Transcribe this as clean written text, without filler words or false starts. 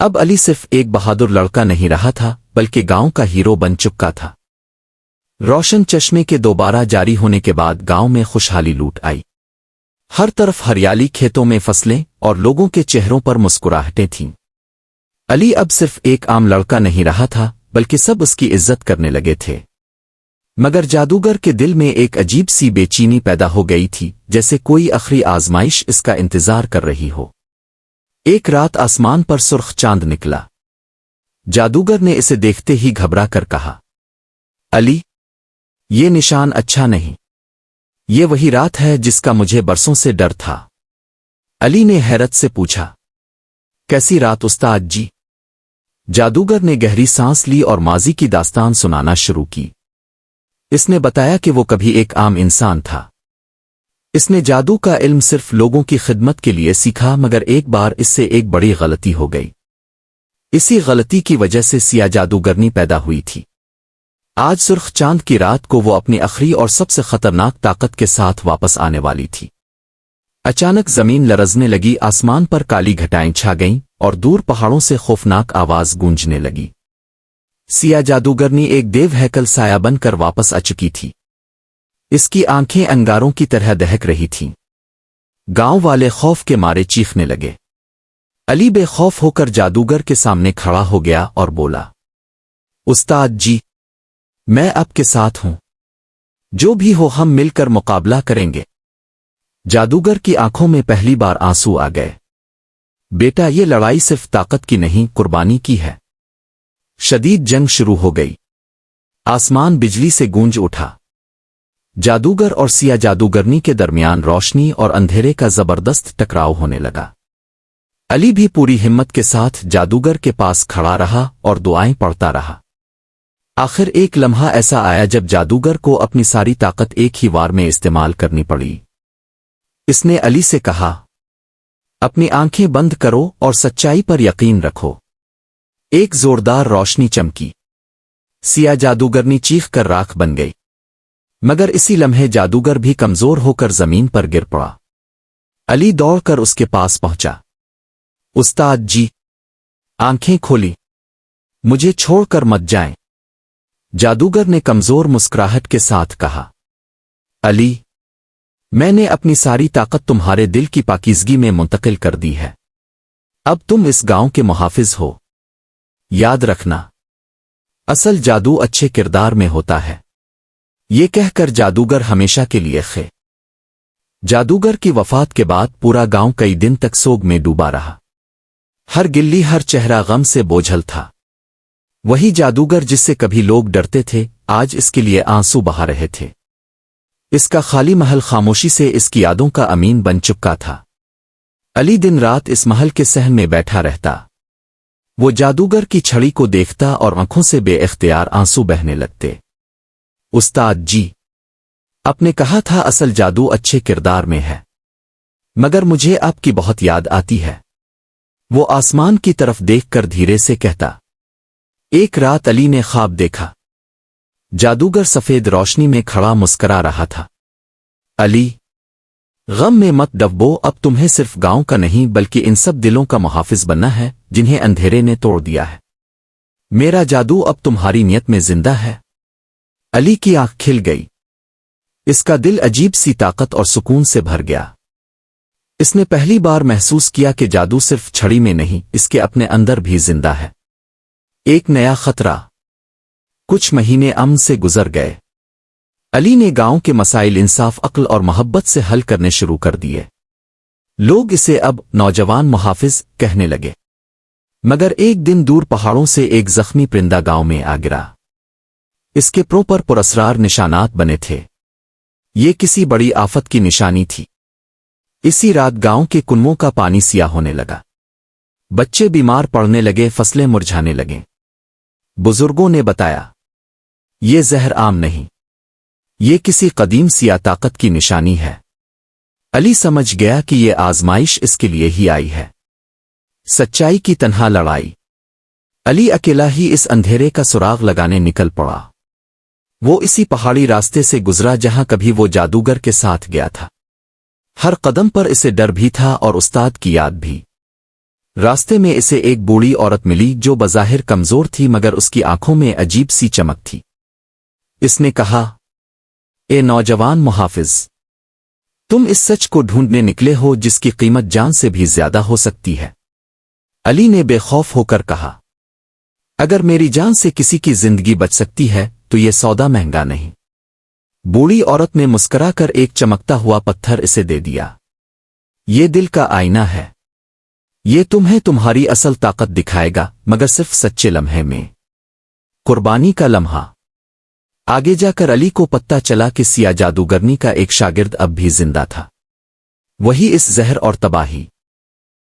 اب علی صرف ایک بہادر لڑکا نہیں رہا تھا بلکہ گاؤں کا ہیرو بن چکا تھا۔ روشن چشمے کے دوبارہ جاری ہونے کے بعد گاؤں میں خوشحالی لوٹ آئی۔ ہر طرف ہریالی، کھیتوں میں فصلیں اور لوگوں کے چہروں پر مسکراہٹیں تھیں۔ علی اب صرف ایک عام لڑکا نہیں رہا تھا بلکہ سب اس کی عزت کرنے لگے تھے۔ مگر جادوگر کے دل میں ایک عجیب سی بے چینی پیدا ہو گئی تھی، جیسے کوئی آخری آزمائش اس کا انتظار کر رہی ہو۔ ایک رات آسمان پر سرخ چاند نکلا۔ جادوگر نے اسے دیکھتے ہی گھبرا کر کہا، علی، یہ نشان اچھا نہیں۔ یہ وہی رات ہے جس کا مجھے برسوں سے ڈر تھا۔ علی نے حیرت سے پوچھا، کیسی رات استاد جی؟ جادوگر نے گہری سانس لی اور ماضی کی داستان سنانا شروع کی۔ اس نے بتایا کہ وہ کبھی ایک عام انسان تھا۔ اس نے جادو کا علم صرف لوگوں کی خدمت کے لیے سیکھا، مگر ایک بار اس سے ایک بڑی غلطی ہو گئی۔ اسی غلطی کی وجہ سے سیاہ جادوگرنی پیدا ہوئی تھی۔ آج سرخ چاند کی رات کو وہ اپنی آخری اور سب سے خطرناک طاقت کے ساتھ واپس آنے والی تھی۔ اچانک زمین لرزنے لگی، آسمان پر کالی گھٹائیں چھا گئیں اور دور پہاڑوں سے خوفناک آواز گونجنے لگی۔ سیاہ جادوگرنی ایک دیو ہیکل سایہ بن کر واپس آ چکی تھی۔ اس کی آنکھیں انگاروں کی طرح دہک رہی تھیں۔ گاؤں والے خوف کے مارے چیخنے لگے۔ علی بے خوف ہو کر جادوگر کے سامنے کھڑا ہو گیا اور بولا، استاد جی، میں آپ کے ساتھ ہوں۔ جو بھی ہو ہم مل کر مقابلہ کریں گے۔ جادوگر کی آنکھوں میں پہلی بار آنسو آ گئے۔ بیٹا، یہ لڑائی صرف طاقت کی نہیں، قربانی کی ہے۔ شدید جنگ شروع ہو گئی۔ آسمان بجلی سے گونج اٹھا۔ جادوگر اور سیاہ جادوگرنی کے درمیان روشنی اور اندھیرے کا زبردست ٹکراؤ ہونے لگا۔ علی بھی پوری ہمت کے ساتھ جادوگر کے پاس کھڑا رہا اور دعائیں پڑھتا رہا۔ آخر ایک لمحہ ایسا آیا جب جادوگر کو اپنی ساری طاقت ایک ہی وار میں استعمال کرنی پڑی۔ اس نے علی سے کہا، اپنی آنکھیں بند کرو اور سچائی پر یقین رکھو۔ ایک زوردار روشنی چمکی۔ سیاہ جادوگرنی چیخ کر راکھ بن گئی۔ مگر اسی لمحے جادوگر بھی کمزور ہو کر زمین پر گر پڑا۔ علی دوڑ کر اس کے پاس پہنچا۔ استاد جی، آنکھیں کھولی، مجھے چھوڑ کر مت جائیں۔ جادوگر نے کمزور مسکراہٹ کے ساتھ کہا، علی، میں نے اپنی ساری طاقت تمہارے دل کی پاکیزگی میں منتقل کر دی ہے۔ اب تم اس گاؤں کے محافظ ہو۔ یاد رکھنا، اصل جادو اچھے کردار میں ہوتا ہے۔ یہ کہہ کر جادوگر ہمیشہ کے لیے خے۔ جادوگر کی وفات کے بعد پورا گاؤں کئی دن تک سوگ میں ڈوبا رہا۔ ہر گلی، ہر چہرہ غم سے بوجھل تھا۔ وہی جادوگر جس سے کبھی لوگ ڈرتے تھے، آج اس کے لیے آنسو بہا رہے تھے۔ اس کا خالی محل خاموشی سے اس کی یادوں کا امین بن چکا تھا۔ علی دن رات اس محل کے صحن میں بیٹھا رہتا۔ وہ جادوگر کی چھڑی کو دیکھتا اور آنکھوں سے بے اختیار آنسو بہنے لگتے۔ استاد جی، آپ نے کہا تھا اصل جادو اچھے کردار میں ہے، مگر مجھے آپ کی بہت یاد آتی ہے۔ وہ آسمان کی طرف دیکھ کر دھیرے سے کہتا۔ ایک رات علی نے خواب دیکھا۔ جادوگر سفید روشنی میں کھڑا مسکرا رہا تھا۔ علی، غم میں مت ڈبو، اب تمہیں صرف گاؤں کا نہیں بلکہ ان سب دلوں کا محافظ بننا ہے جنہیں اندھیرے نے توڑ دیا ہے۔ میرا جادو اب تمہاری نیت میں زندہ ہے۔ علی کی آنکھ کھل گئی۔ اس کا دل عجیب سی طاقت اور سکون سے بھر گیا۔ اس نے پہلی بار محسوس کیا کہ جادو صرف چھڑی میں نہیں، اس کے اپنے اندر بھی زندہ ہے۔ ایک نیا خطرہ۔ کچھ مہینے امن سے گزر گئے۔ علی نے گاؤں کے مسائل انصاف، عقل اور محبت سے حل کرنے شروع کر دیے۔ لوگ اسے اب نوجوان محافظ کہنے لگے۔ مگر ایک دن دور پہاڑوں سے ایک زخمی پرندہ گاؤں میں آ گرا۔ اس کے پروں پر پراسرار نشانات بنے تھے۔ یہ کسی بڑی آفت کی نشانی تھی۔ اسی رات گاؤں کے کنووں کا پانی سیاہ ہونے لگا۔ بچے بیمار پڑنے لگے، فصلیں مرجھانے لگیں۔ بزرگوں نے بتایا، یہ زہر عام نہیں، یہ کسی قدیم سیاہ طاقت کی نشانی ہے۔ علی سمجھ گیا کہ یہ آزمائش اس کے لیے ہی آئی ہے۔ سچائی کی تنہا لڑائی۔ علی اکیلا ہی اس اندھیرے کا سراغ لگانے نکل پڑا۔ وہ اسی پہاڑی راستے سے گزرا جہاں کبھی وہ جادوگر کے ساتھ گیا تھا۔ ہر قدم پر اسے ڈر بھی تھا اور استاد کی یاد بھی۔ راستے میں اسے ایک بوڑھی عورت ملی جو بظاہر کمزور تھی مگر اس کی آنکھوں میں عجیب سی چمک تھی۔ اس نے کہا، اے نوجوان محافظ، تم اس سچ کو ڈھونڈنے نکلے ہو جس کی قیمت جان سے بھی زیادہ ہو سکتی ہے۔ علی نے بے خوف ہو کر کہا، اگر میری جان سے کسی کی زندگی بچ سکتی ہے تو یہ سودا مہنگا نہیں۔ بوڑھی عورت نے مسکرا کر ایک چمکتا ہوا پتھر اسے دے دیا۔ یہ دل کا آئینہ ہے، یہ تمہیں تمہاری اصل طاقت دکھائے گا مگر صرف سچے لمحے میں۔ قربانی کا لمحہ۔ آگے جا کر علی کو پتہ چلا کہ سیاہ جادوگرنی کا ایک شاگرد اب بھی زندہ تھا، وہی اس زہر اور تباہی